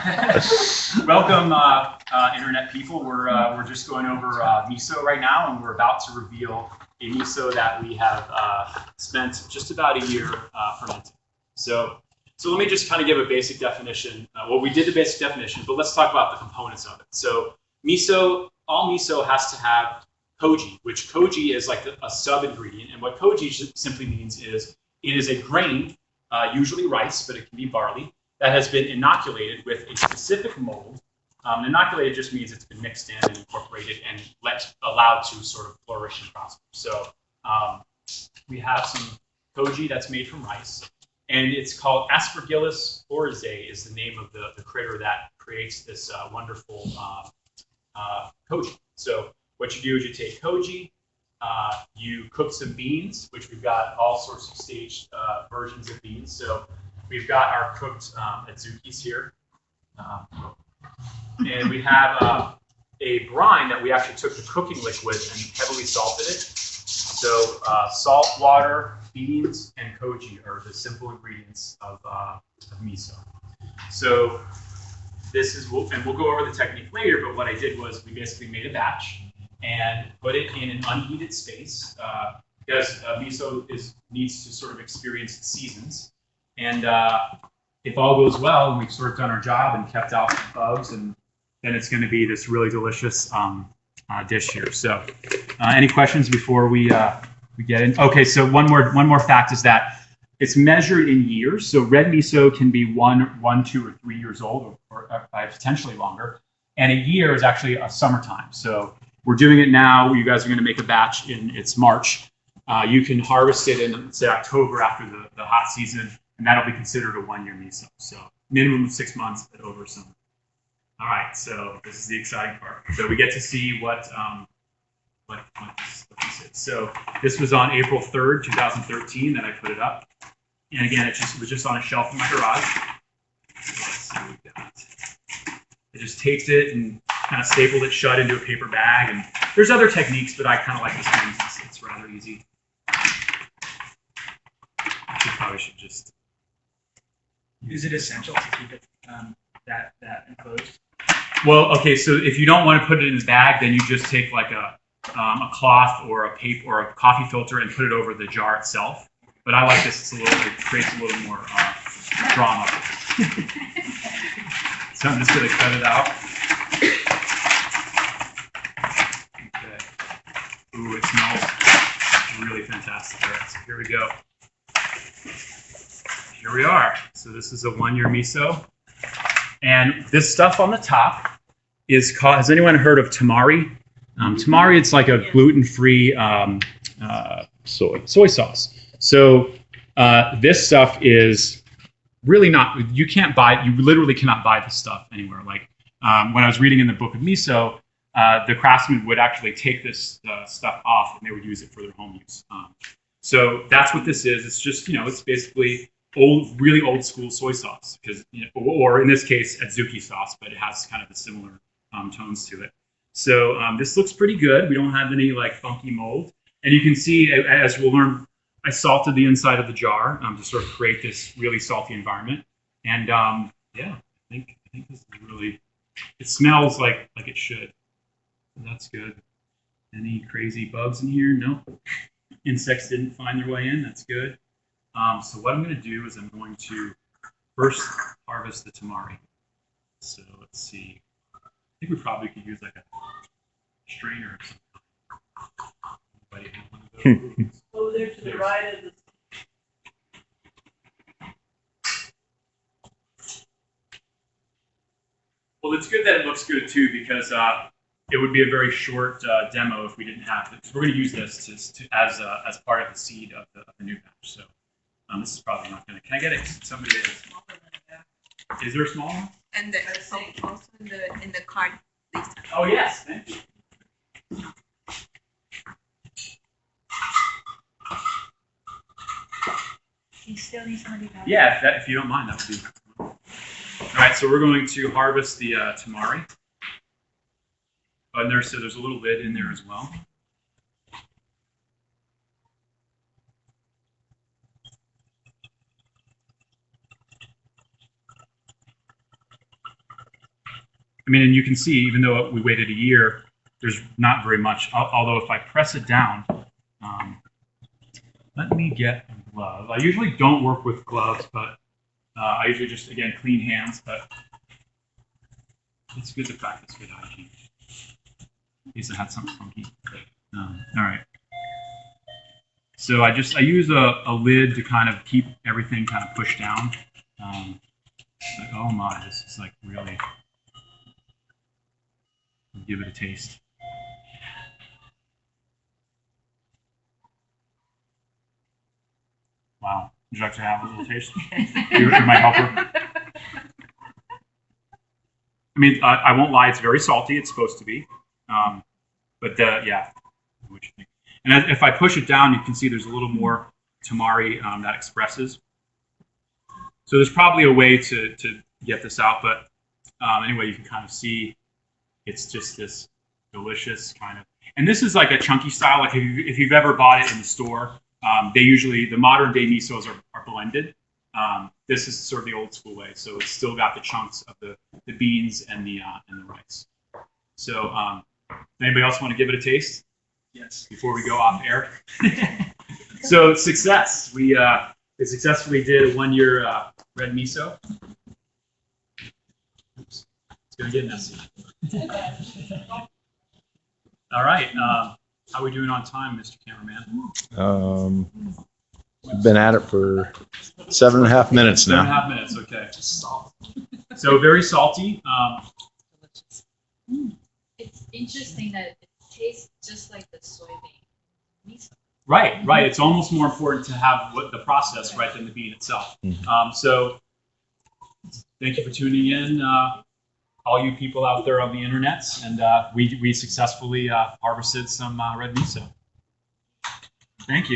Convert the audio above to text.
Welcome, internet people. We're just going over Miso right now, and we're about to reveal a Miso that we have spent just about a year fermenting. So let me just kind of give a basic definition. Well, we did the basic definition, but let's talk about the components of it. So Miso, all Miso has to have koji, which koji is like a sub-ingredient. And what koji simply means is it is a grain, usually rice, but it can be barley, that has been inoculated with a specific mold. Inoculated just means it's been mixed in and incorporated and allowed to sort of flourish and prosper. So we have some koji that's made from rice, and it's called Aspergillus oryzae is the name of the critter that creates this wonderful koji. So what you do is you take koji, you cook some beans, which we've got all sorts of staged versions of beans. So we've got our cooked adzukis here. And we have a brine that we actually took the cooking liquid and heavily salted it. So salt, water, beans, and koji are the simple ingredients of miso. So this is, and we'll go over the technique later, but what I did was we basically made a batch and put it in an unheated space because miso needs to sort of experience the seasons. And if all goes well and we've sort of done our job and kept out bugs, and then it's going to be this really delicious dish here. So any questions before we get in? Okay, so one more fact is that it's measured in years. So red miso can be 1, 2, or 3 years old, or potentially longer. And a year is actually a summertime. So we're doing it now. You guys are going to make a batch it's March. You can harvest it in, say, October after the hot season, and that'll be considered a 1-year miso. So minimum of 6 months, but over summer. All right, so this is the exciting part. So we get to see what this is. So this was on April 3rd, 2013 that I put it up. And again, it was just on a shelf in my garage. So let's see what we got. I just taped it and kind of stapled it shut into a paper bag. And there's other techniques, but I kind of like this one. It's rather easy. I probably should just. Is it essential to keep it that enclosed? Well, okay. So if you don't want to put it in a bag, then you just take like a cloth or a paper or a coffee filter and put it over the jar itself. But I like this. It creates a little more drama. So I'm just going to cut it out. Okay. Ooh, it smells really fantastic. All right, so here we go. Here we are. So this is a 1-year miso. And this stuff on the top is called, has anyone heard of tamari? Tamari, it's like a gluten-free soy sauce. So this stuff is really not, you literally cannot buy this stuff anywhere. Like when I was reading in the book of Miso, the craftsmen would actually take this stuff off and they would use it for their home use. So that's what this is. It's just, it's basically really old school soy sauce, because, or in this case, adzuki sauce, but it has kind of the similar tones to it. So this looks pretty good. We don't have any like funky mold. And you can see, as we'll learn, I salted the inside of the jar to sort of create this really salty environment. And yeah, I think this is really, it smells like it should. So that's good. Any crazy bugs in here? No. Insects didn't find their way in. That's good. So what I'm going to do is I'm going to first harvest the tamari. So let's see. I think we probably could use like a strainer or something. Anybody have one of those? Over there to the right of the. Well, it's good that it looks good too, because it would be a very short demo if we didn't have it. We're going to use this as part of the seed of the new batch. So this is probably not going to. Can I get it? Somebody is there a small one? And also in the card, please. Oh yes, thank you. You still need somebody to. Yeah, if you don't mind, that would be. All right, so we're going to harvest the tamari. And there's a little lid in there as well. I mean, and you can see, even though we waited a year, there's not very much. Although if I press it down, let me get a glove. I usually don't work with gloves, but I usually just, again, clean hands. But it's good to practice good hygiene. In case I had something funky. All right. So I use a lid to kind of keep everything kind of pushed down. But oh my, this is like really. Give it a taste. Wow. Would you like to have a little taste? You're my helper. I mean, I won't lie, it's very salty. It's supposed to be. But yeah, what you think. And if I push it down, you can see there's a little more tamari that expresses. So there's probably a way to get this out. But anyway, you can kind of see it's just this delicious kind of. And this is like a chunky style. Like if you've ever bought it in the store, they usually, the modern day misos are blended. This is sort of the old school way. So it's still got the chunks of the beans and the rice. So anybody else want to give it a taste? Yes. Before we go off air. So success. We successfully did a 1-year red miso. Oops. It's going to get messy. All right. How are we doing on time, Mr. Cameraman? We've been at it for 7.5 minutes now. 7.5 minutes, okay. So very salty. It's interesting that it tastes just like the soybean miso. Right. It's almost more important to have the process, right, than the bean itself. Mm-hmm. So thank you for tuning in, all you people out there on the internet. And we successfully harvested some red miso. Thank you.